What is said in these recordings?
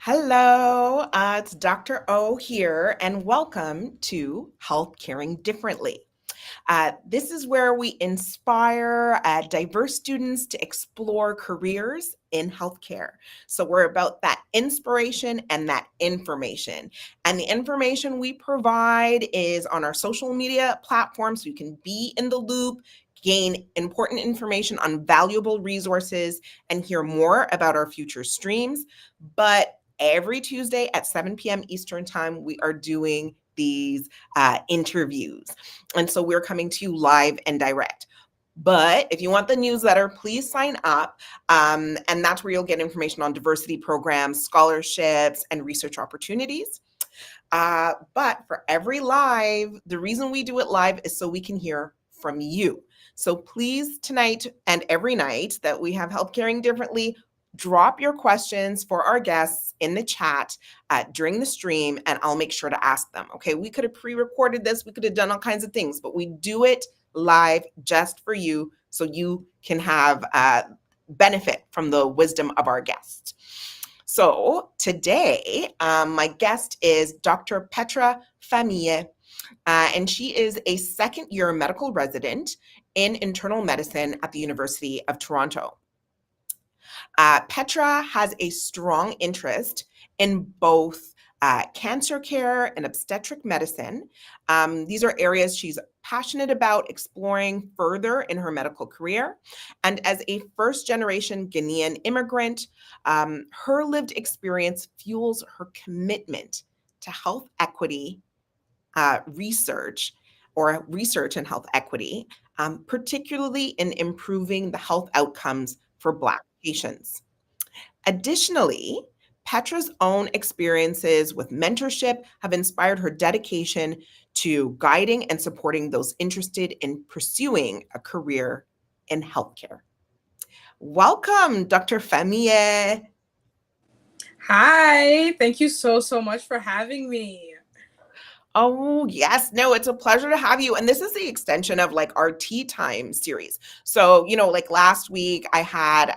Hello, it's Dr. O here, and welcome to Health Caring Differently. This is where we inspire diverse students to explore careers in healthcare. So we're about that inspiration and that information. And the information we provide is on our social media platforms so you can be in the loop, gain important information on valuable resources, and hear more about our future streams. But every Tuesday at 7 p.m. Eastern Time, we are doing these interviews. And so we're coming to you live and direct. But if you want the newsletter, please sign up. And that's where you'll get information on diversity programs, scholarships, and research opportunities. But for every live, the reason we do it live is so we can hear from you. So please, tonight and every night that we have Health Caring Differently, drop your questions for our guests in the chat during the stream, and I'll make sure to ask them. Okay, we could have pre-recorded this, we could have done all kinds of things, but we do it live just for you so you can have benefit from the wisdom of our guests. So today, my guest is Dr. Petra Famiyeh, and she is a second-year medical resident in internal medicine at the University of Toronto. Petra has a strong interest in both cancer care and obstetric medicine. These are areas she's passionate about exploring further in her medical career. And as a first-generation Ghanaian immigrant, her lived experience fuels her commitment to health equity research or research in health equity, particularly in improving the health outcomes for Black patients. Additionally, Petra's own experiences with mentorship have inspired her dedication to guiding and supporting those interested in pursuing a career in healthcare. Welcome, Dr. Famiyeh. Hi, thank you so much for having me. Oh, yes. No, it's a pleasure to have you. And this is the extension of like our tea time series. So, like last week I had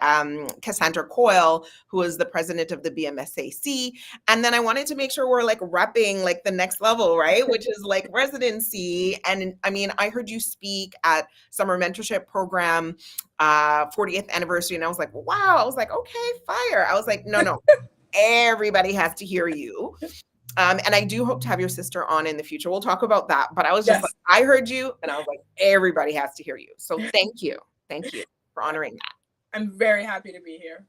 Cassandra Coyle, who is the president of the BMSAC. And then I wanted to make sure we're like repping like the next level, right? Which is like residency. And I mean, I heard you speak at Summer Mentorship Program 40th anniversary. And I was like, wow. I was like, okay, fire. I was like, no, everybody has to hear you. And I do hope to have your sister on in the future. We'll talk about that. But I was just like, I heard you and I was like, everybody has to hear you. So thank you. Thank you for honoring that. I'm very happy to be here.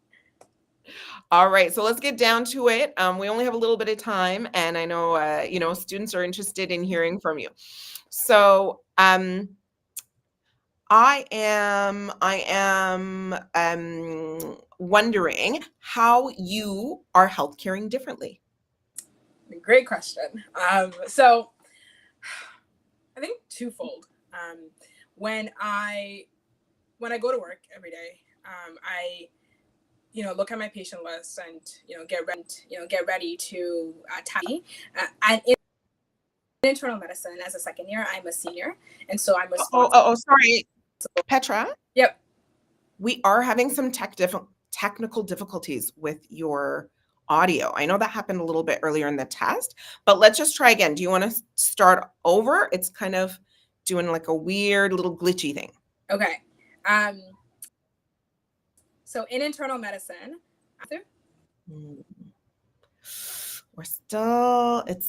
All right. So let's get down to it. We only have a little bit of time. And I know, students are interested in hearing from you. So I am wondering how you are health caring differently. Great question. So I think twofold. When I go to work every day, I look at my patient list and get ready to tackle. And in internal medicine, as a second year, I'm a senior, and so I'm responsible. Sorry, Petra. Yep. We are having some technical difficulties with your audio. I know that happened a little bit earlier in the test, but let's just try again. Do you want to start over? It's kind of doing like a weird little glitchy thing. Okay. So in internal medicine, it's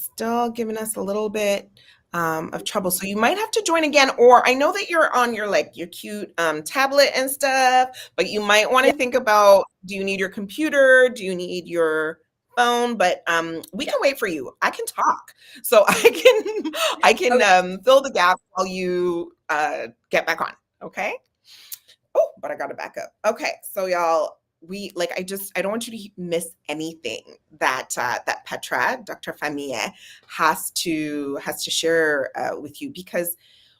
still giving us a little bit of trouble. So you might have to join again, or I know that you're on your cute tablet and stuff, but you might want to think about, do you need your computer? Do you need your phone? But we can wait for you. I can talk. So I can fill the gap while you get back on. Okay. Oh, but I got to back up. Okay. So y'all, I don't want you to miss anything that Petra, Dr. Famiyeh, has to share with you, because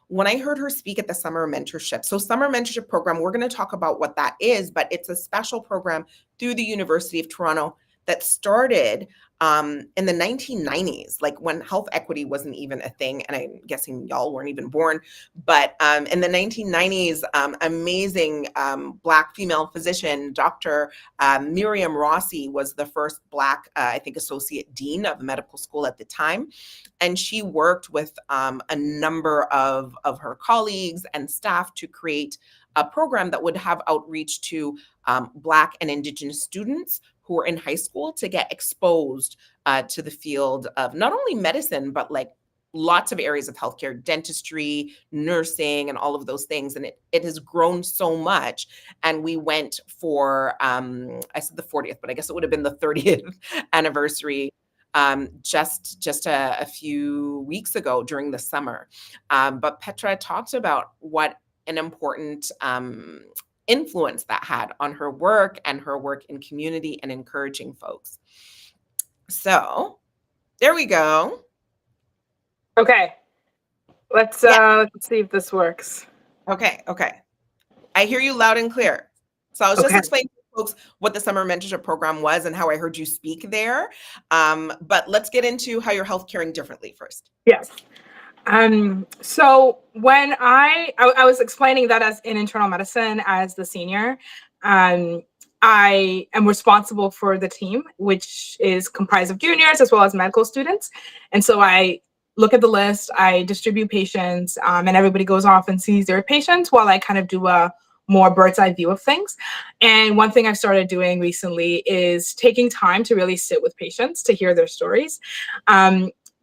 when I heard her speak at the Summer Mentorship Program, we're going to talk about what that is, but it's a special program through the University of Toronto that started in the 1990s, like when health equity wasn't even a thing, and I'm guessing y'all weren't even born, but in the 1990s, amazing Black female physician, Dr. Miriam Rossi, was the first Black, I think, associate dean of medical school at the time. And she worked with a number of her colleagues and staff to create a program that would have outreach to Black and Indigenous students who were in high school to get exposed to the field of not only medicine, but like lots of areas of healthcare, dentistry, nursing, and all of those things. And it has grown so much. And we went for, I said the 40th, but I guess it would have been the 30th anniversary just a few weeks ago during the summer. But Petra talked about what an important influence that had on her work and her work in community and encouraging folks. So there we go. Okay. Let's see if this works. Okay. I hear you loud and clear. So I was just explaining to folks what the summer mentorship program was and how I heard you speak there. But let's get into how you're health caring differently first. Yes. So when I was explaining that as in internal medicine as the senior, I am responsible for the team, which is comprised of juniors as well as medical students. And so I look at the list, I distribute patients, and everybody goes off and sees their patients while I kind of do a more bird's eye view of things. And one thing I've started doing recently is taking time to really sit with patients to hear their stories.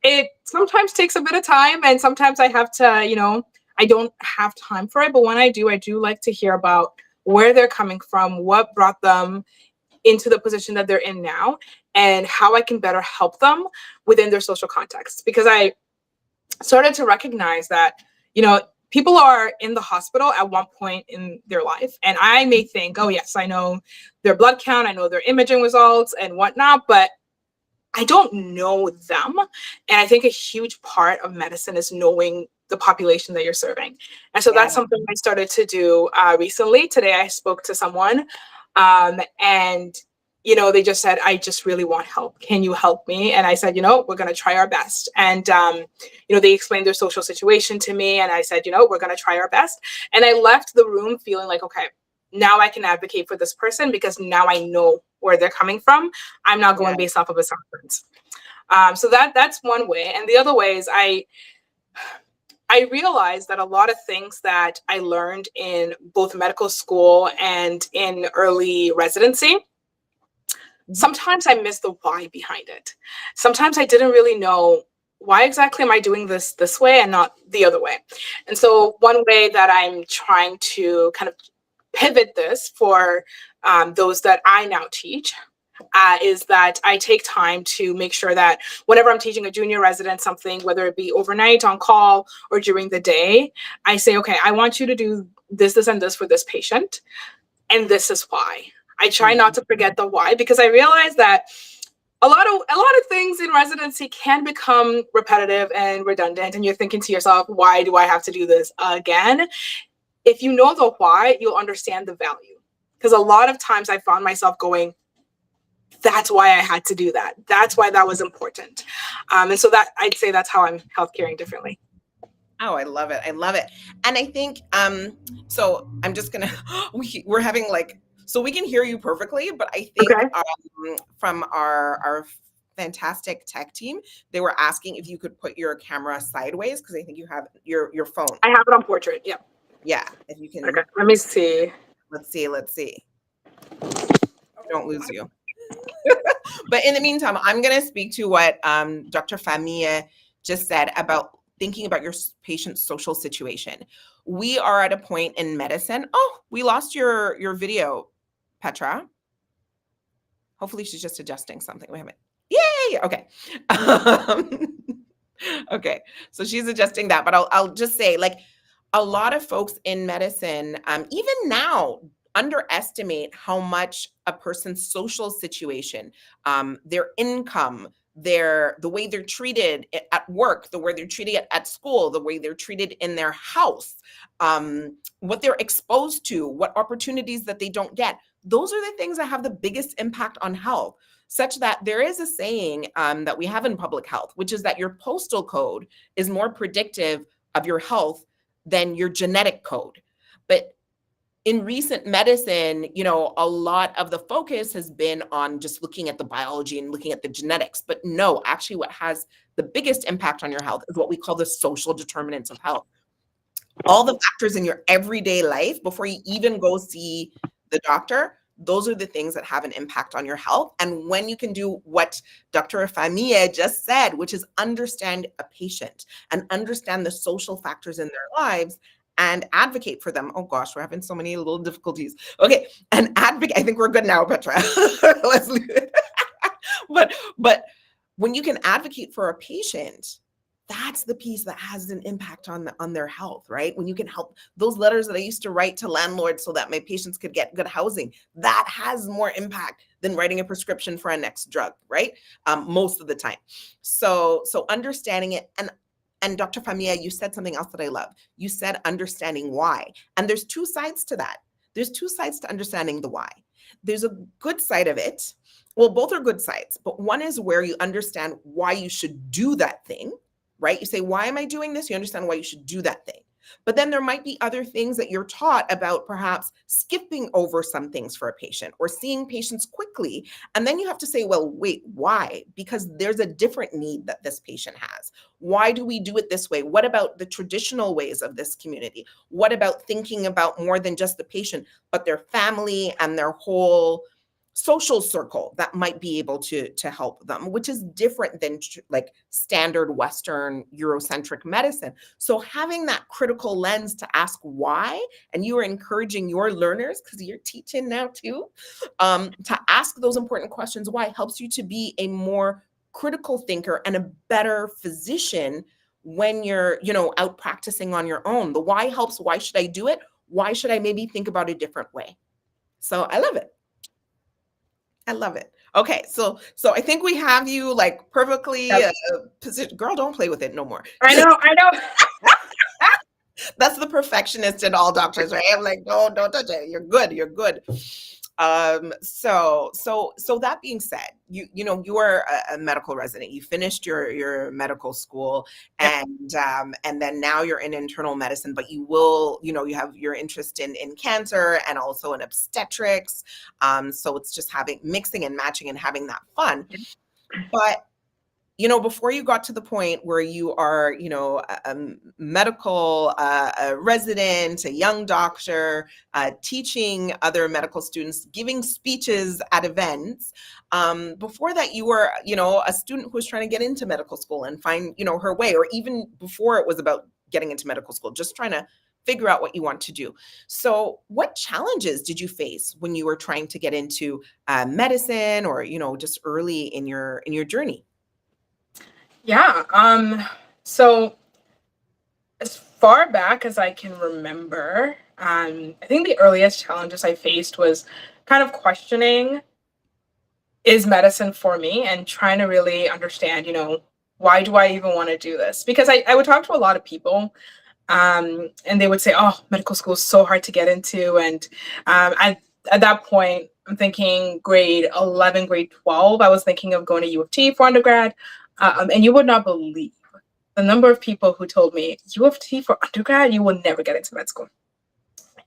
It sometimes takes a bit of time, and sometimes I have to, I don't have time for it. But when I do like to hear about where they're coming from, what brought them into the position that they're in now, and how I can better help them within their social context. Because I started to recognize that, people are in the hospital at one point in their life. And I may think, oh, yes, I know their blood count, I know their imaging results and whatnot, but I don't know them. And I think a huge part of medicine is knowing the population that you're serving. And so that's something I started to do recently. Today, I spoke to someone and, they just said, I just really want help. Can you help me? And I said, we're going to try our best. And, they explained their social situation to me. And I said, we're going to try our best. And I left the room feeling like, okay, now I can advocate for this person because now I know where they're coming from. I'm not going based off of assumptions. So that's one way. And the other way is I realized that a lot of things that I learned in both medical school and in early residency, sometimes I missed the why behind it. Sometimes I didn't really know why exactly am I doing this way and not the other way. And so one way that I'm trying to kind of pivot this for those that I now teach is that I take time to make sure that whenever I'm teaching a junior resident something, whether it be overnight on call or during the day, I say, okay, I want you to do this, and this for this patient. And this is why. I try not to forget the why, because I realize that a lot of things in residency can become repetitive and redundant. And you're thinking to yourself, why do I have to do this again? If you know the why, you'll understand the value. Because a lot of times I found myself going, that's why I had to do that. That's why that was important. And so that I'd say that's how I'm health caring differently. Oh, I love it. And I think, so I'm just gonna, we're having so we can hear you perfectly, but I think from our fantastic tech team, they were asking if you could put your camera sideways, because I think you have your phone. I have it on portrait. Yeah. Yeah. If you can. Okay. Let me see. Let's see. Don't lose you. But in the meantime, I'm going to speak to what Dr. Famiyeh just said about thinking about your patient's social situation. We are at a point in medicine. Oh, we lost your video, Petra. Hopefully she's just adjusting something. We haven't. Yay! Okay. Okay. So she's adjusting that, but I'll just say, a lot of folks in medicine, even now, underestimate how much a person's social situation, their income, the way they're treated at work, the way they're treated at school, the way they're treated in their house, what they're exposed to, what opportunities that they don't get. Those are the things that have the biggest impact on health. such that there is a saying that we have in public health, which is that your postal code is more predictive of your health than your genetic code. But in recent medicine, a lot of the focus has been on just looking at the biology and looking at the genetics. But no, actually, what has the biggest impact on your health is what we call the social determinants of health. All the factors in your everyday life before you even go see the doctor, those are the things that have an impact on your health. And when you can do what Dr. Famiyeh just said, which is understand a patient and understand the social factors in their lives and advocate for them. Oh gosh, we're having so many little difficulties. Okay, and advocate. I think we're good now, Petra. Let's leave it. But when you can advocate for a patient, that's the piece that has an impact on their health, right? When you can help those letters that I used to write to landlords so that my patients could get good housing, that has more impact than writing a prescription for a next drug, right? Most of the time. So understanding it, and Dr. Famiyeh, you said something else that I love. You said understanding why. And there's two sides to that. There's two sides to understanding the why. There's a good side of it. Well, both are good sides, but one is where you understand why you should do that thing, right? You say, why am I doing this? You understand why you should do that thing. But then there might be other things that you're taught about, perhaps skipping over some things for a patient or seeing patients quickly. And then you have to say, well, wait, why? Because there's a different need that this patient has. Why do we do it this way? What about the traditional ways of this community? What about thinking about more than just the patient, but their family and their whole social circle that might be able to help them, which is different than like standard Western Eurocentric medicine. So having that critical lens to ask why, and you are encouraging your learners, because you're teaching now too, to ask those important questions why, helps you to be a more critical thinker and a better physician when you're out practicing on your own. The why helps. Why should I do it? Why should I maybe think about a different way? So I love it. I love it. Okay, so I think we have you like perfectly positioned. Girl, don't play with it no more. I know. That's the perfectionist in all doctors, right? I'm like, no, don't touch it. You're good. You're good. So that being said, you are a medical resident. You finished your medical school, and then now you're in internal medicine, but you will, you have your interest in cancer and also in obstetrics. So it's just mixing and matching and having that fun. But before you got to the point where you are, a medical resident, a young doctor, teaching other medical students, giving speeches at events, before that you were, a student who was trying to get into medical school and find, her way, or even before it was about getting into medical school, just trying to figure out what you want to do. So what challenges did you face when you were trying to get into medicine, or, just early in your journey? Yeah. So as far back as I can remember, I think the earliest challenges I faced was kind of questioning, is medicine for me, and trying to really understand, why do I even want to do this? Because I would talk to a lot of people, and they would say, oh, medical school is so hard to get into. And at that point, I'm thinking grade 11, grade 12, I was thinking of going to U of T for undergrad. And you would not believe the number of people who told me, U of T for undergrad, you will never get into med school.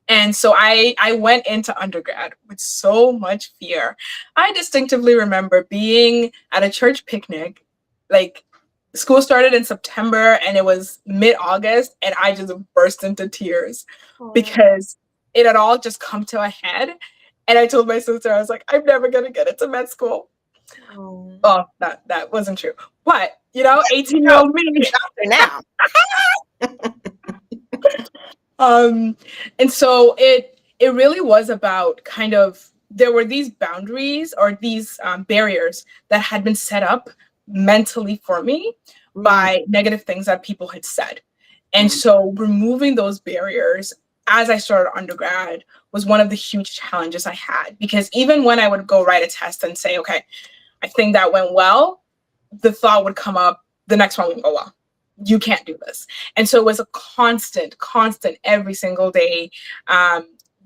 And so I went into undergrad with so much fear. I distinctively remember being at a church picnic, like school started in September and it was mid-August, and I just burst into tears because it had all just come to a head. And I told my sister, I was like, I'm never going to get into med school. Oh, that wasn't true. But, 18-year-old me. Now. And so it really was about kind of, there were these boundaries or these barriers that had been set up mentally for me by negative things that people had said. And so removing those barriers as I started undergrad was one of the huge challenges I had, because even when I would go write a test and say, okay, I think that went well, the thought would come up, the next one won't go well. You can't do this. And so it was a constant, every single day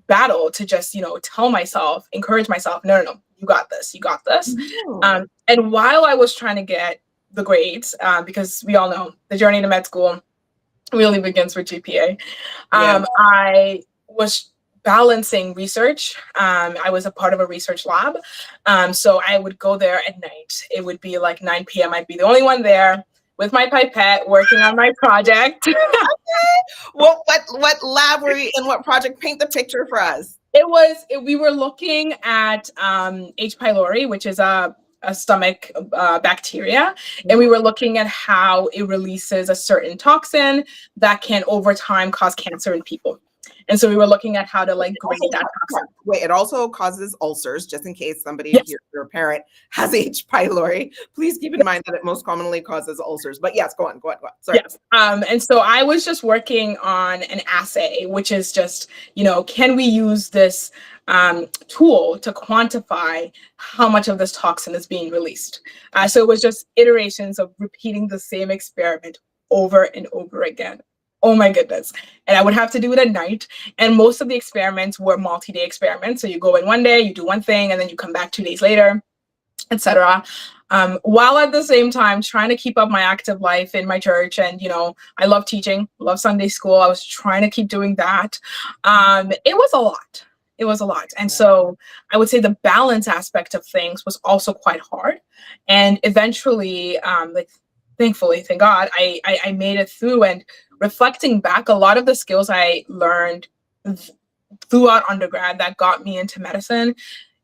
battle to just, tell myself, encourage myself, no, you got this, you got this. Mhm. And while I was trying to get the grades, because we all know the journey to med school really begins with GPA, Yeah. I was balancing research. I was a part of a research lab. So I would go there at night. It would be like 9 p.m. I'd be the only one there with my pipette working on my project. What lab were you in? What project? Paint the picture for us. We were looking at H. pylori, which is a stomach bacteria, and we were looking at how it releases a certain toxin that can over time cause cancer in people. And so we were looking at how to like grade that toxin. Wait, it also causes ulcers, just in case somebody Yes. here, your parent has H. pylori. Please keep in mind that it most commonly causes ulcers. But yes, go on. Sorry. Yes. And so I was just working on an assay, which is just, can we use this tool to quantify how much of this toxin is being released? So it was just iterations of repeating the same experiment over and over again. Oh my goodness. And I would have to do it at night. And most of the experiments were multi-day experiments. So you go in one day, you do one thing, and then you come back 2 days later, etc. While at the same time trying to keep up my active life in my church. And, I love teaching, love Sunday school. I was trying to keep doing that. It was a lot. It was a lot. And so I would say the balance aspect of things was also quite hard. And eventually, thankfully, thank God, I made it through. And reflecting back, a lot of the skills I learned throughout undergrad that got me into medicine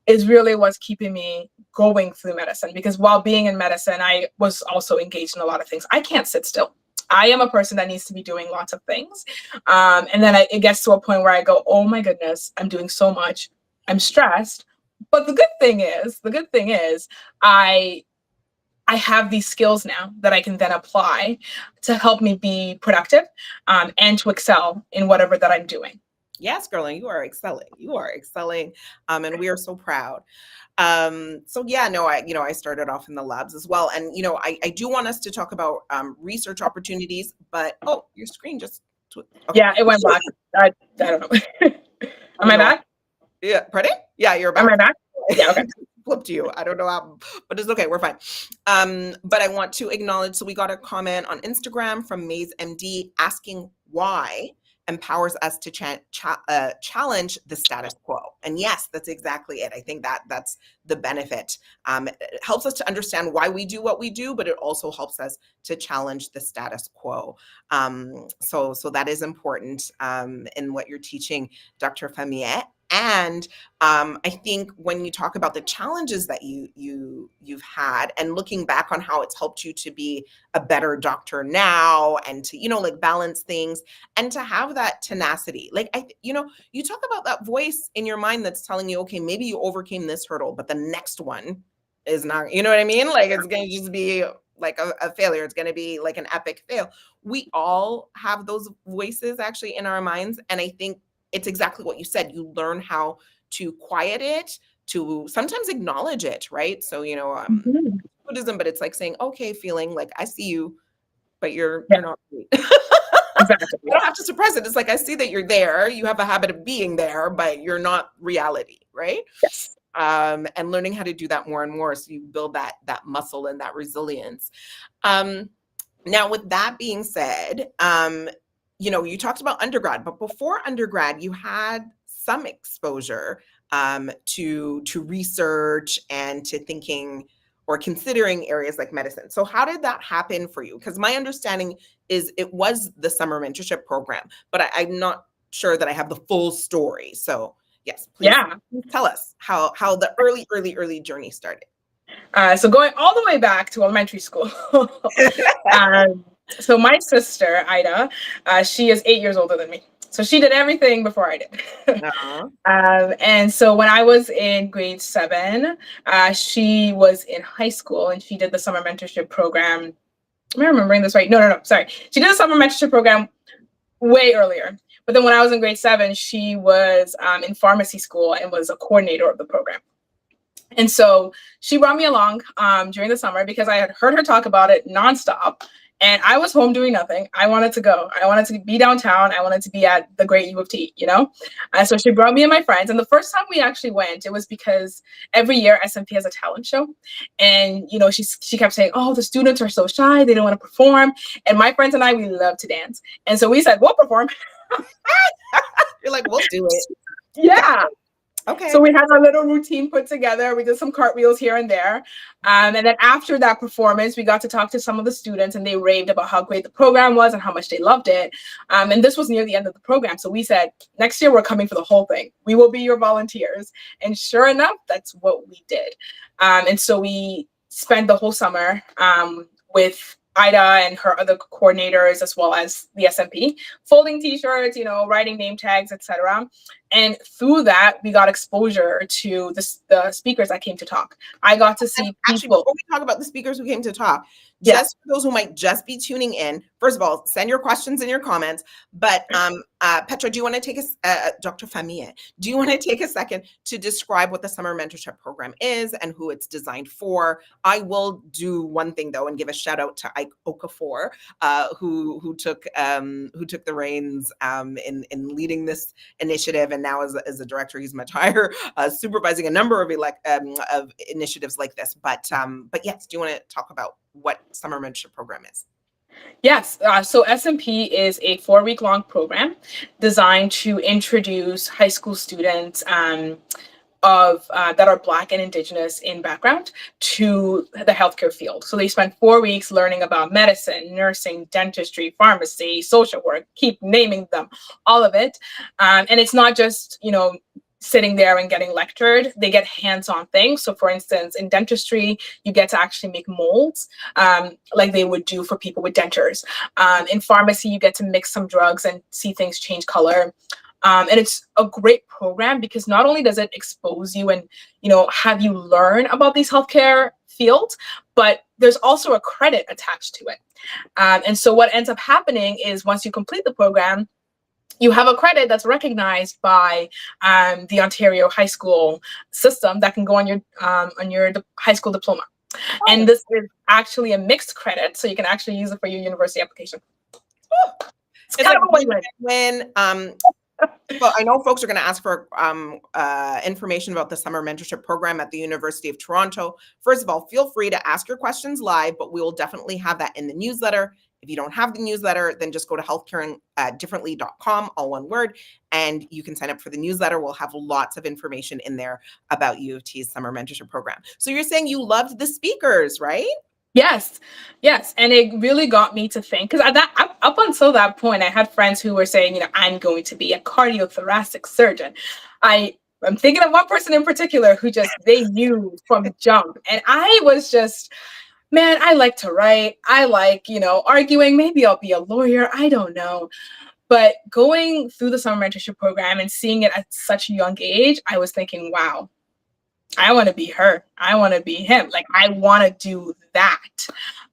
is really what's keeping me going through medicine. Because while being in medicine, I was also engaged in a lot of things. I can't sit still. I am a person that needs to be doing lots of things. And then it gets to a point where I go, oh my goodness, I'm doing so much. I'm stressed. But the good thing is I have these skills now that I can then apply to help me be productive and to excel in whatever that I'm doing. Yes, girl, and you are excelling. You are excelling, and we are so proud. So yeah, no, I started off in the labs as well, and I do want us to talk about research opportunities. But your screen just okay. Yeah, it went black. I don't know. Am I back? Yeah, pardon? Yeah, you're back. Am I back? Yeah, okay. Flipped to you. I don't know how, but it's okay. We're fine. But I want to acknowledge. So we got a comment on Instagram from Maze MD asking why empowers us to challenge the status quo. And yes, that's exactly it. I think that's the benefit. It helps us to understand why we do what we do, but it also helps us to challenge the status quo. So that is important in what you're teaching, Dr. Famiyeh. And I think when you talk about the challenges that you've had and looking back on how it's helped you to be a better doctor now and to balance things and to have that tenacity, you talk about that voice in your mind that's telling you, okay, maybe you overcame this hurdle, but the next one is not, you know what I mean? Like it's going to just be like a failure. It's going to be like an epic fail. We all have those voices actually in our minds, and I think it's exactly what you said. You learn how to quiet it, to sometimes acknowledge it, right? So, Buddhism, but it's like saying, okay, feeling like I see you, but you're not me. Exactly. You don't have to suppress it. It's like, I see that you're there. You have a habit of being there, but you're not reality, right? Yes. And learning how to do that more and more. So you build that muscle and that resilience. Now, with that being said, you talked about undergrad, but before undergrad, you had some exposure to research and to thinking or considering areas like medicine. So how did that happen for you? Because my understanding is it was the summer mentorship program, but I'm not sure that I have the full story. So yes, please tell us how the early journey started. So going all the way back to elementary school. So my sister, Ida, she is 8 years older than me. So she did everything before I did. And so when I was in grade 7, she was in high school and she did the summer mentorship program. Am I remembering this right? No, sorry. She did a summer mentorship program way earlier. But then when I was in grade 7, she was in pharmacy school and was a coordinator of the program. And so she brought me along during the summer because I had heard her talk about it nonstop. And I was home doing nothing. I wanted to go. I wanted to be downtown. I wanted to be at the great U of T, you know? So she brought me and my friends. And the first time we actually went, it was because every year SMP has a talent show. And, you know, she kept saying, oh, the students are so shy. They don't want to perform. And my friends and I, we love to dance. And so we said, we'll perform. You're like, we'll do it. Yeah. Okay. So we had our little routine put together. We did some cartwheels here and there. And then after that performance, we got to talk to some of the students and they raved about how great the program was and how much they loved it. And this was near the end of the program. So we said, next year, we're coming for the whole thing. We will be your volunteers. And sure enough, that's what we did. And so we spent the whole summer with Ida and her other coordinators, as well as the SMP, folding T-shirts, you know, writing name tags, etc. And through that, we got exposure to the speakers that came to talk. I got to see Actually, people. before we talk about the speakers who came to talk, Yeah. just for those who might just be tuning in, first of all, send your questions in your comments. But Petra, do you want to take Dr. Famiyeh, do you want to take a second to describe what the Summer Mentorship Program is and who it's designed for? I will do one thing though and give a shout out to Ike Okafor, who took the reins in leading this initiative, and now as a director, he's much higher, supervising a number of initiatives like this. But yes, do you want to talk about what Summer Mentorship Program is? Yes. So SMP is a 4-week long program designed to introduce high school students that are Black and Indigenous in background to the healthcare field. So they spend 4 weeks learning about medicine, nursing, dentistry, pharmacy, social work, keep naming them, all of it. And it's not just, you know, sitting there and getting lectured. They get hands-on things. So for instance, in dentistry, you get to actually make molds like they would do for people with dentures. In pharmacy, you get to mix some drugs and see things change color. And it's a great program because not only does it expose you and, you know, have you learn about these healthcare fields, but there's also a credit attached to it. And so what ends up happening is once you complete the program, you have a credit that's recognized by the Ontario high school system that can go on your high school diploma. Oh. And this is actually a mixed credit, so you can actually use it for your university application. It's kind of a win-win. Well, I know folks are going to ask for information about the Summer Mentorship Program at the University of Toronto. First of all, feel free to ask your questions live, but we will definitely have that in the newsletter. If you don't have the newsletter, then just go to healthcaringdifferently.com, all one word, and you can sign up for the newsletter. We'll have lots of information in there about U of T's Summer Mentorship Program. So you're saying you loved the speakers, right? Yes. And it really got me to think, because up until that point, I had friends who were saying, you know, I'm going to be a cardiothoracic surgeon. I'm thinking of one person in particular who they knew from jump. And I was just, man, I like to write. I like, you know, arguing. Maybe I'll be a lawyer. I don't know. But going through the Summer Mentorship Program and seeing it at such a young age, I was thinking, wow, I want to be her. I want to be him. Like, I want to do that.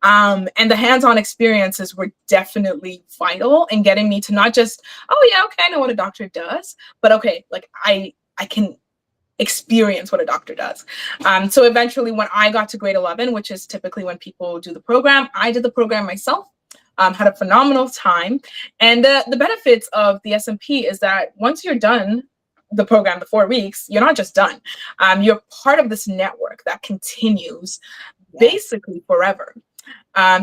And the hands-on experiences were definitely vital in getting me to not just, oh yeah, okay, I know what a doctor does, but okay, like I can experience what a doctor does. So eventually when I got to grade 11, which is typically when people do the program, I did the program myself. Had a phenomenal time. And the benefits of the SMP is that once you're done the program, the 4 weeks, you're not just done. You're part of this network that continues basically forever.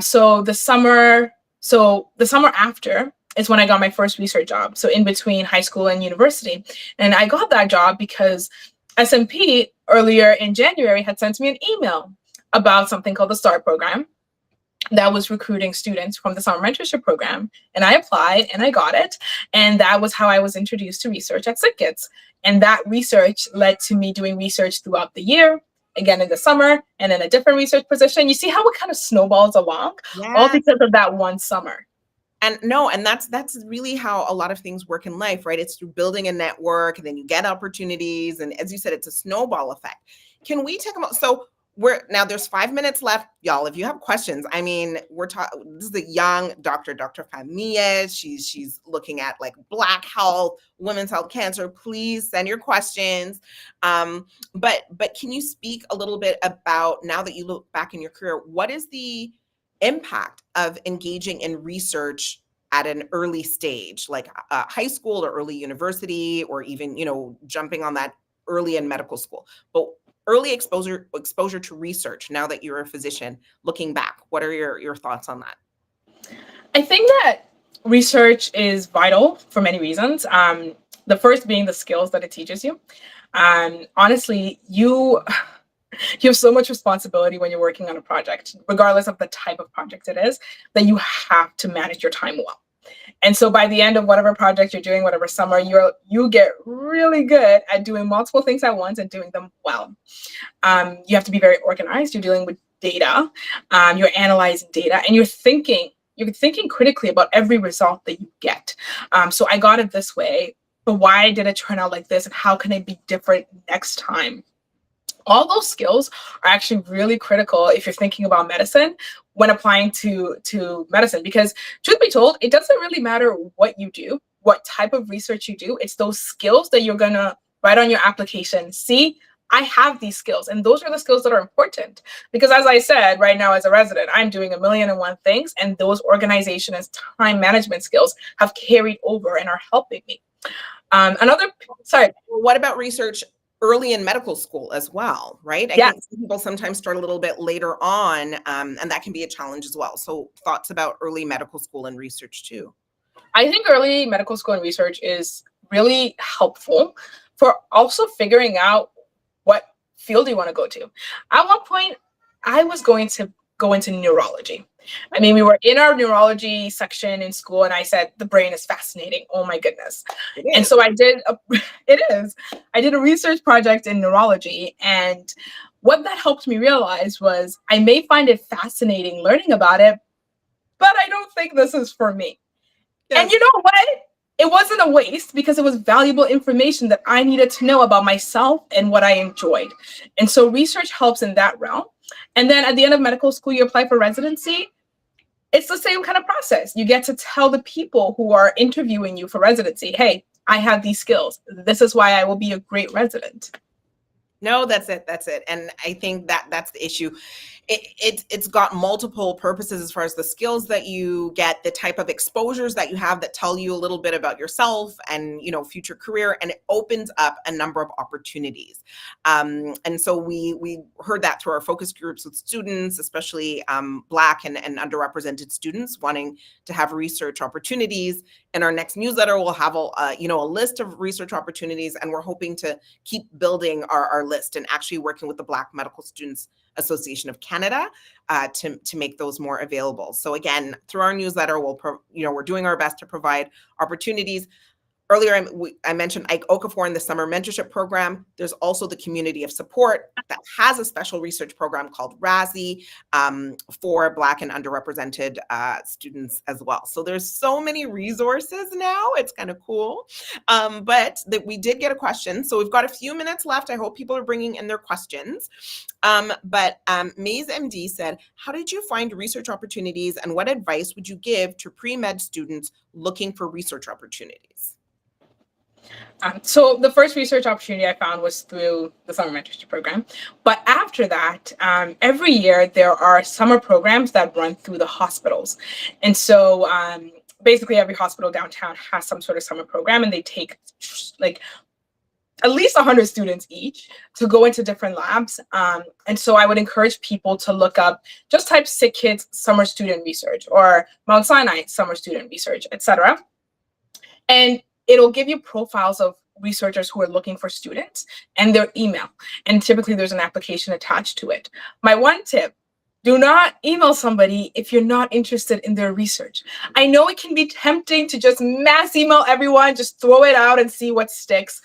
So the summer after is when I got my first research job. So in between high school and university. And I got that job because SMP earlier in January had sent me an email about something called the START program that was recruiting students from the Summer Mentorship Program. And I applied and I got it. And that was how I was introduced to research at SickKids. And that research led to me doing research throughout the year, again in the summer, and in a different research position. You see how it kind of snowballs along, all because of that one summer. And that's really how a lot of things work in life, right? It's through building a network, and then you get opportunities. And as you said, it's a snowball effect. Can we talk about, so there's 5 minutes left, y'all. If you have questions, I mean, this is a young Dr. Famiyeh. She's looking at like Black health, women's health, cancer. Please send your questions. But can you speak a little bit about, now that you look back in your career, what is the impact of engaging in research at an early stage, like high school or early university, or even, jumping on that early in medical school. But early exposure to research, now that you're a physician, looking back, what are your thoughts on that? I think that research is vital for many reasons. The first being the skills that it teaches you. Honestly, you have so much responsibility when you're working on a project, regardless of the type of project it is, that you have to manage your time well. And so by the end of whatever project you're doing, whatever summer, you get really good at doing multiple things at once and doing them well. You have to be very organized. You're dealing with data. You're analyzing data, and you're thinking critically about every result that you get. So I got it this way, but why did it turn out like this, and how can it be different next time? All those skills are actually really critical if you're thinking about medicine when applying to medicine, because truth be told, it doesn't really matter what you do, what type of research you do. It's those skills that you're going to write on your application. See, I have these skills, and those are the skills that are important, because as I said, right now as a resident, I'm doing 1,000,001 things, and those organization and time management skills have carried over and are helping me. What about research early in medical school as well, right? I think some people sometimes start a little bit later on, and that can be a challenge as well. So thoughts about early medical school and research too? I think early medical school and research is really helpful for also figuring out what field you want to go to. At one point, I was going to go into neurology. I mean, we were in our neurology section in school, and I said, the brain is fascinating. Oh my goodness. And so I did a research project in neurology. And what that helped me realize was I may find it fascinating learning about it, but I don't think this is for me. Yes. And you know what? It wasn't a waste, because it was valuable information that I needed to know about myself and what I enjoyed. And so research helps in that realm. And then at the end of medical school, you apply for residency. It's the same kind of process. You get to tell the people who are interviewing you for residency, hey, I have these skills. This is why I will be a great resident. No, that's it. That's it. And I think that's the issue. It's got multiple purposes as far as the skills that you get, the type of exposures that you have that tell you a little bit about yourself and, future career, and it opens up a number of opportunities. And so we heard that through our focus groups with students, especially Black and underrepresented students wanting to have research opportunities. In our next newsletter, we'll have a list of research opportunities, and we're hoping to keep building our list and actually working with the Black Medical Students Association of Canada to make those more available. So again, through our newsletter, we're doing our best to provide opportunities. Earlier, I mentioned Ike Okafor in the summer mentorship program. There's also the community of support that has a special research program called RASI for Black and underrepresented students as well. So there's so many resources now. It's kind of cool. But we did get a question. So we've got a few minutes left. I hope people are bringing in their questions. But Maze MD said, how did you find research opportunities, and what advice would you give to pre-med students looking for research opportunities? So the first research opportunity I found was through the summer mentorship program. But after that, every year there are summer programs that run through the hospitals. And so basically every hospital downtown has some sort of summer program, and they take like at least 100 students each to go into different labs. And so I would encourage people to look up, just type Sick Kids Summer Student Research or Mount Sinai Summer Student Research, etc. And it'll give you profiles of researchers who are looking for students and their email. And typically there's an application attached to it. My one tip, do not email somebody if you're not interested in their research. I know it can be tempting to just mass email everyone, just throw it out and see what sticks.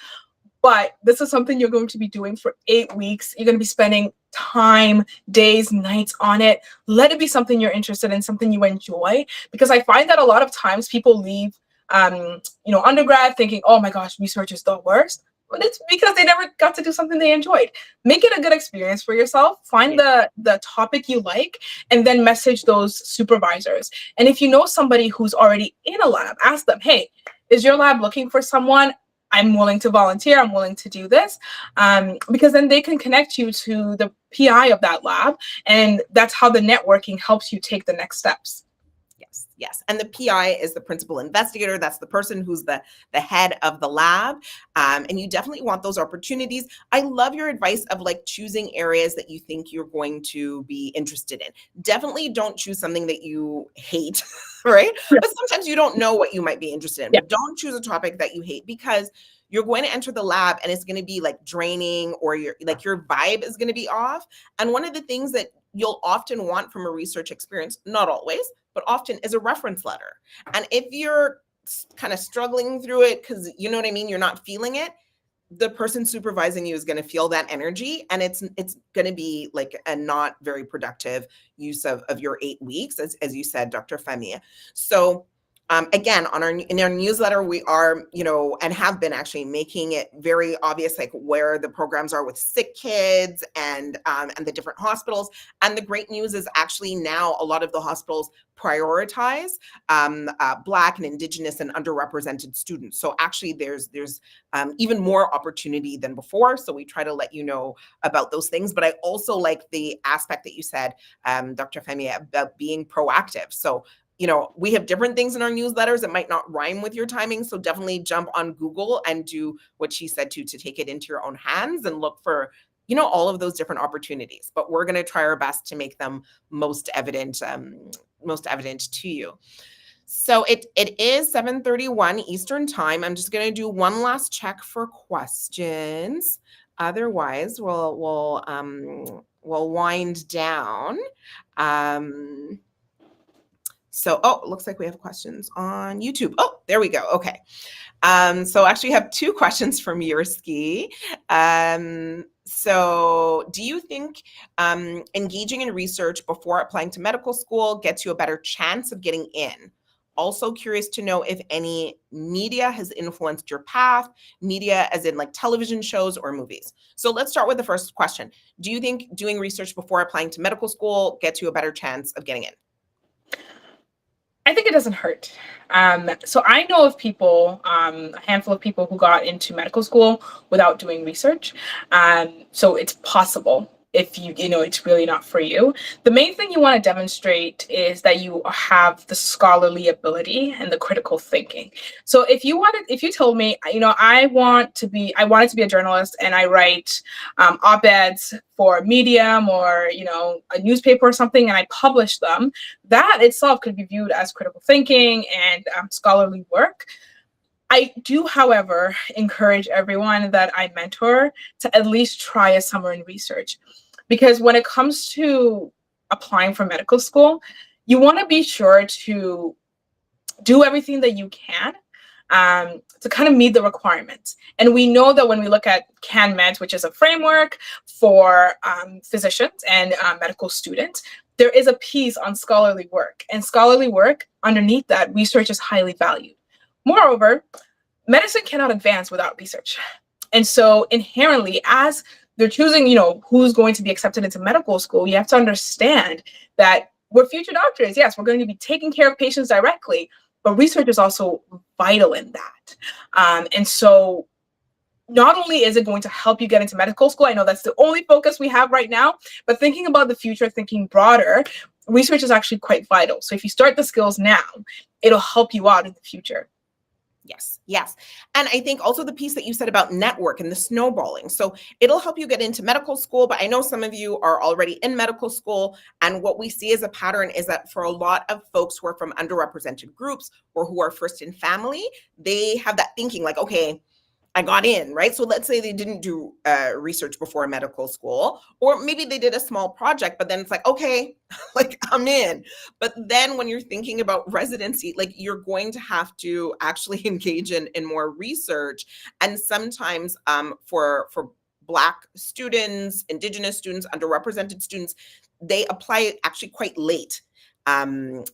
But this is something you're going to be doing for 8 weeks. You're going to be spending time, days, nights on it. Let it be something you're interested in, something you enjoy. Because I find that a lot of times people leave undergrad thinking, oh my gosh, research is the worst. But it's because they never got to do something they enjoyed. Make it a good experience for yourself. Find the topic you like, and then message those supervisors. And if you know somebody who's already in a lab, ask them, hey, is your lab looking for someone? I'm willing to volunteer, I'm willing to do this, because then they can connect you to the PI of that lab, and that's how the networking helps you take the next steps. Yes, yes. And the PI is the principal investigator. That's the person who's the head of the lab. And you definitely want those opportunities. I love your advice of like choosing areas that you think you're going to be interested in. Definitely don't choose something that you hate, right? Yeah. But sometimes you don't know what you might be interested in, Yeah. but don't choose a topic that you hate, because you're going to enter the lab and it's going to be like draining, or your vibe is going to be off. And one of the things that you'll often want from a research experience, not always, but often, is a reference letter. And if you're kind of struggling through it because, you know what I mean, you're not feeling it, the person supervising you is going to feel that energy, and it's going to be like a not very productive use of your 8 weeks, as you said, Dr. Famiyeh. So again, in our newsletter, we are, and have been actually making it very obvious, like where the programs are with sick kids and the different hospitals. And the great news is actually now a lot of the hospitals prioritize Black and Indigenous and underrepresented students. So actually, there's even more opportunity than before. So we try to let you know about those things. But I also like the aspect that you said, Dr. Famiyeh, about being proactive. So we have different things in our newsletters that might not rhyme with your timing. So definitely jump on Google and do what she said to take it into your own hands and look for, all of those different opportunities. But we're going to try our best to make them most evident to you. So it is 7:31 Eastern time. I'm just going to do one last check for questions. Otherwise, we'll wind down. So, it looks like we have questions on YouTube. Oh, there we go. Okay. So actually have 2 questions from Yursky. So do you think engaging in research before applying to medical school gets you a better chance of getting in? Also curious to know if any media has influenced your path, media as in like television shows or movies. So let's start with the first question. Do you think doing research before applying to medical school gets you a better chance of getting in? I think it doesn't hurt. So I know of people, a handful of people who got into medical school without doing research. So it's possible if it's really not for you. The main thing you want to demonstrate is that you have the scholarly ability and the critical thinking. So if you told me, I wanted to be a journalist and I write op-eds for Medium or, a newspaper or something, and I publish them, that itself could be viewed as critical thinking and scholarly work. I do, however, encourage everyone that I mentor to at least try a summer in research. Because when it comes to applying for medical school, you want to be sure to do everything that you can to kind of meet the requirements. And we know that when we look at CanMed, which is a framework for physicians and medical students, there is a piece on scholarly work. And scholarly work, underneath that, research is highly valued. Moreover, medicine cannot advance without research. And so inherently, as they're choosing, who's going to be accepted into medical school, you have to understand that we're future doctors. Yes, we're going to be taking care of patients directly, but research is also vital in that. And so not only is it going to help you get into medical school, I know that's the only focus we have right now, but thinking about the future, thinking broader, research is actually quite vital. So if you start the skills now, it'll help you out in the future. Yes, yes. And I think also the piece that you said about network and the snowballing. So it'll help you get into medical school, but I know some of you are already in medical school. And what we see as a pattern is that for a lot of folks who are from underrepresented groups or who are first in family, they have that thinking like, okay, I got in, right? So let's say they didn't do research before medical school, or maybe they did a small project, but then it's like, okay, like I'm in. But then when you're thinking about residency, like you're going to have to actually engage in more research. And sometimes for Black students, Indigenous students, underrepresented students, they apply actually quite late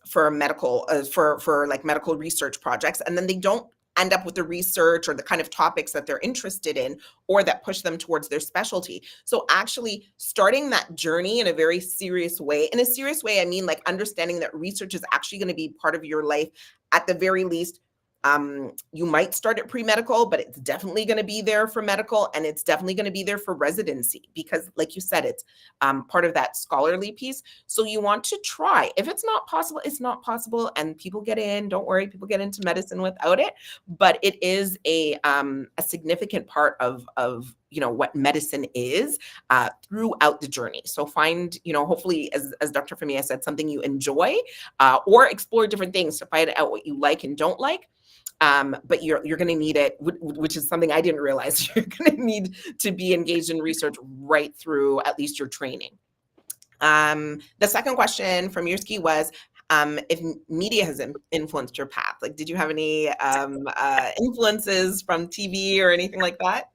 for medical for like medical research projects, and then they don't end up with the research or the kind of topics that they're interested in or that push them towards their specialty. So actually starting that journey in a very serious way, in a serious way, I mean like understanding that research is actually going to be part of your life at the very least You might start at pre-medical, but it's definitely going to be there for medical, and it's definitely going to be there for residency because, like you said, it's part of that scholarly piece. So you want to try. If it's not possible, it's not possible, and people get in. Don't worry, people get into medicine without it. But it is a significant part of what medicine is throughout the journey. So find, hopefully, as Dr. Famiyeh said, something you enjoy, or explore different things to find out what you like and don't like. But you're going to need it, which is something I didn't realize. You're going to need to be engaged in research right through at least your training. The second question from Yursky was, if media has influenced your path. Like, did you have any influences from TV or anything like that?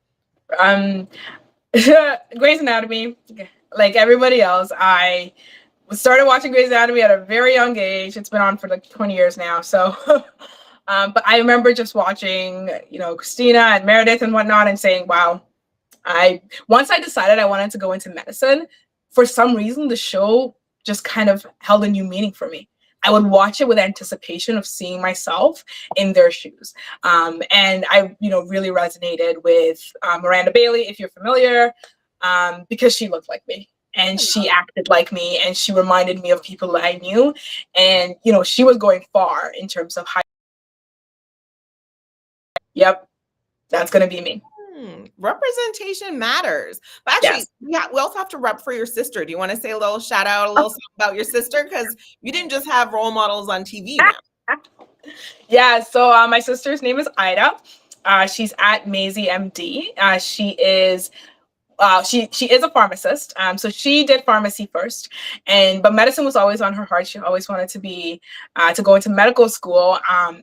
Grey's Anatomy, like everybody else, I started watching Grey's Anatomy at a very young age. It's been on for like 20 years now. So, but I remember just watching, Christina and Meredith and whatnot and saying, wow, once I decided I wanted to go into medicine, for some reason, the show just kind of held a new meaning for me. I would watch it with anticipation of seeing myself in their shoes. And I, really resonated with Miranda Bailey, if you're familiar, because she looked like me and she acted like me and she reminded me of people that I knew. And, she was going far in terms of how. Yep, that's going to be me. Representation matters. But actually, Yes. we also have to rep for your sister. Do you want to say a little shout out, a little something about your sister? Because you didn't just have role models on TV now. Yeah, so my sister's name is Ida. She's at Maisie MD. She is a pharmacist. So she did pharmacy first, but medicine was always on her heart. She always wanted to go into medical school.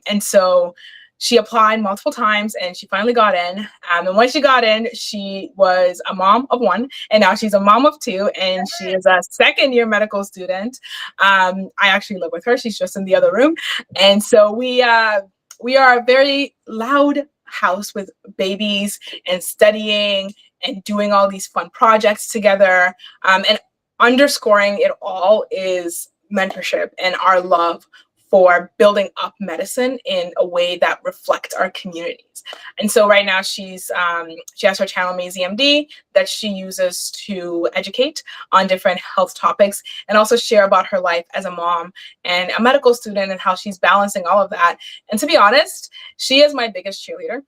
And so she applied multiple times and she finally got in. And when she got in, she was a mom of one, and now she's a mom of two, and she is a second-year medical student. I actually live with her. She's just in the other room. And so we are a very loud house with babies and studying and doing all these fun projects together. And underscoring it all is mentorship and our love for building up medicine in a way that reflects our communities. And so right now she has her channel Maisie MD that she uses to educate on different health topics and also share about her life as a mom and a medical student and how she's balancing all of that. And to be honest, she is my biggest cheerleader.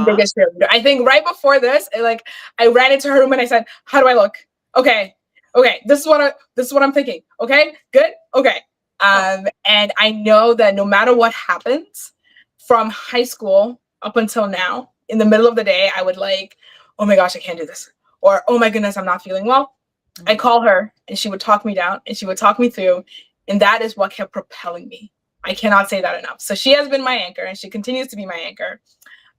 Biggest cheerleader. I think right before this, I ran into her room and I said, "How do I look? Okay, this is what I'm thinking. Okay, good, okay." And I know that no matter what happens from high school up until now, in the middle of the day, I would oh my gosh, I can't do this. Or, oh my goodness, I'm not feeling well. Mm-hmm. I call her and she would talk me down and she would talk me through. And that is what kept propelling me. I cannot say that enough. So she has been my anchor and she continues to be my anchor.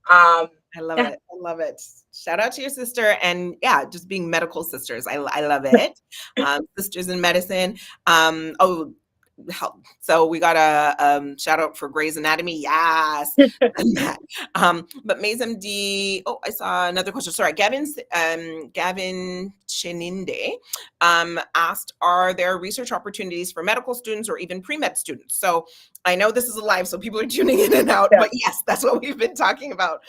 I love it. I love it. Shout out to your sister, and just being medical sisters. I love it. Sisters in medicine. So we got a shout out for Grey's Anatomy. Yes. But Maze MD. Oh, I saw another question. Sorry, Gavin Cheninde asked, are there research opportunities for medical students or even pre-med students? So I know this is a live, so people are tuning in and out, but yes, that's what we've been talking about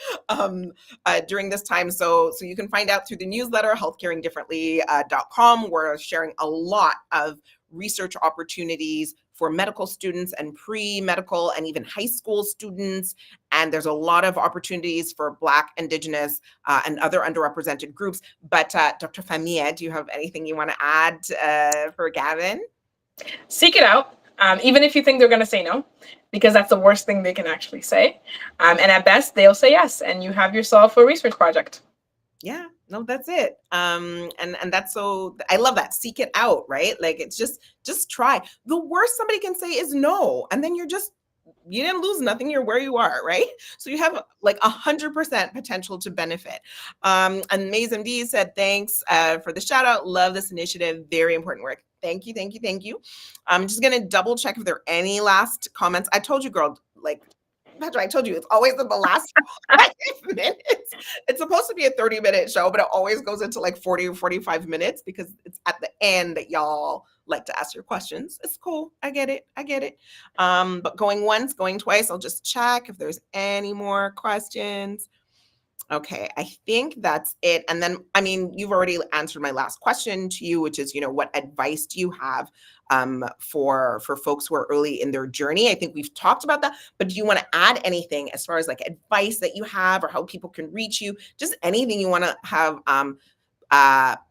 during this time. So you can find out through the newsletter, healthcaringdifferently.com. We're sharing a lot of research opportunities for medical students and pre-medical and even high school students. And there's a lot of opportunities for Black, Indigenous, and other underrepresented groups. But Dr. Famiyeh, do you have anything you want to add for Gavin? Seek it out, even if you think they're going to say no, because that's the worst thing they can actually say. And at best, they'll say yes, and you have yourself a research project. Yeah, no, that's it. And that's so, I love that. Seek it out, right? Like, it's just try. The worst somebody can say is no. And then you didn't lose nothing. You're where you are, right? So you have 100% potential to benefit. And Maze MD said, thanks for the shout out. Love this initiative. Very important work. Thank you, thank you, thank you. I'm just going to double check if there are any last comments. I told you, girl, Petra, I told you, it's always in the last 5 minutes. It's supposed to be a 30-minute show, but it always goes into 40 or 45 minutes because it's at the end that y'all like to ask your questions. It's cool. I get it. I get it. But going once, going twice, I'll just check if there's any more questions. Okay, I think that's it. And then, I mean, you've already answered my last question to you, which is, what advice do you have for folks who are early in their journey? I think we've talked about that, but do you want to add anything as far as like advice that you have or how people can reach you? Just anything you want to have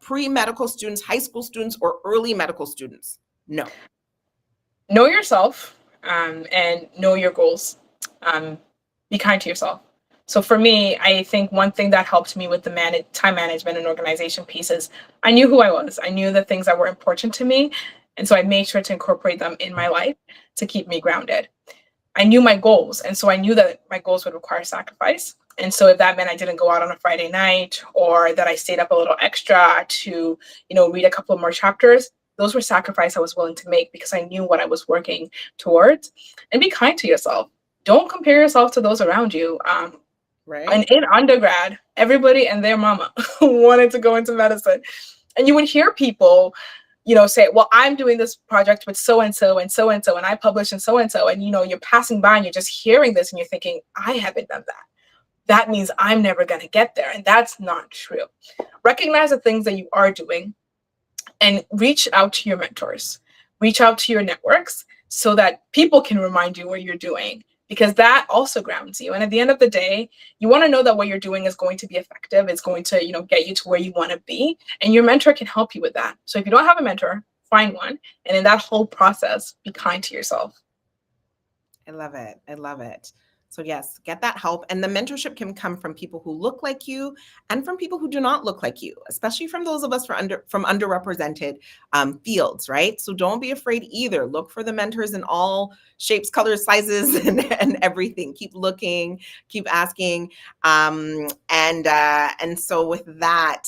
pre-medical students, high school students, or early medical students? No. Know yourself, and know your goals. Be kind to yourself. So for me, I think one thing that helped me with the time management and organization piece is I knew who I was. I knew the things that were important to me. And so I made sure to incorporate them in my life to keep me grounded. I knew my goals. And so I knew that my goals would require sacrifice. And so if that meant I didn't go out on a Friday night or that I stayed up a little extra to, read a couple of more chapters, those were sacrifices I was willing to make because I knew what I was working towards. And be kind to yourself. Don't compare yourself to those around you. Right. And in undergrad, everybody and their mama wanted to go into medicine. And you would hear people, say, well, I'm doing this project with so and so and so and so, and I published in so and so. And, you're passing by and you're just hearing this and you're thinking, I haven't done that. That means I'm never going to get there. And that's not true. Recognize the things that you are doing and reach out to your mentors, reach out to your networks so that people can remind you what you're doing, because that also grounds you. And at the end of the day, you want to know that what you're doing is going to be effective. It's going to, get you to where you want to be. And your mentor can help you with that. So if you don't have a mentor, find one. And in that whole process, be kind to yourself. I love it. I love it. So yes, get that help. And the mentorship can come from people who look like you and from people who do not look like you, especially from those of us from underrepresented fields, right? So don't be afraid either. Look for the mentors in all shapes, colors, sizes, and everything. Keep looking, keep asking. And so with that,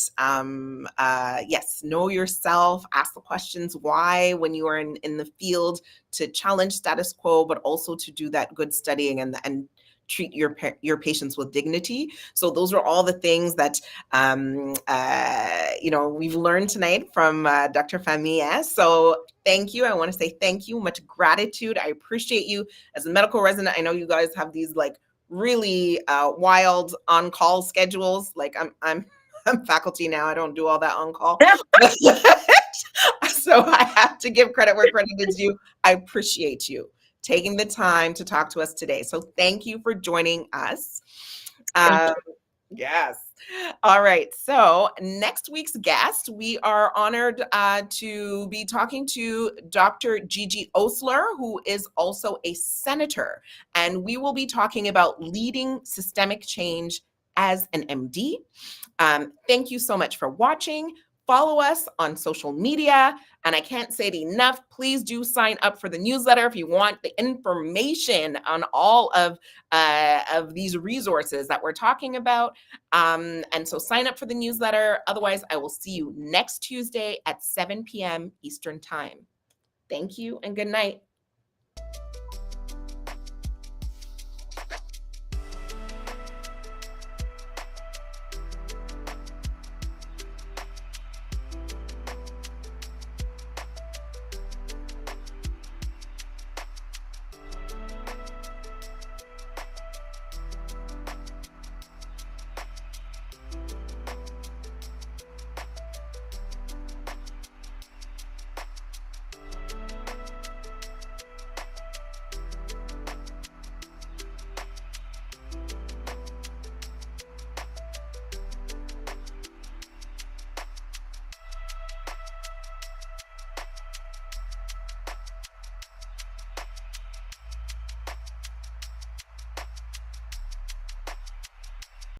yes, know yourself, ask the questions why when you are in the field, to challenge status quo, but also to do that good studying and treat your patients with dignity. So those are all the things that we've learned tonight from Dr. Famiyeh. So thank you. I want to say thank you, much gratitude. I appreciate you as a medical resident. I know you guys have these like really wild on-call schedules. Like I'm faculty now. I don't do all that on-call. So I have to give credit where credit is due. I appreciate you taking the time to talk to us today. So thank you for joining us. Yes. All right. So next week's guest, we are honored to be talking to Dr. Gigi Osler, who is also a senator. And we will be talking about leading systemic change as an MD. Thank you so much for watching. Follow us on social media. And I can't say it enough, please do sign up for the newsletter if you want the information on all of these resources that we're talking about. And so sign up for the newsletter. Otherwise, I will see you next Tuesday at 7 p.m. Eastern Time. Thank you and good night.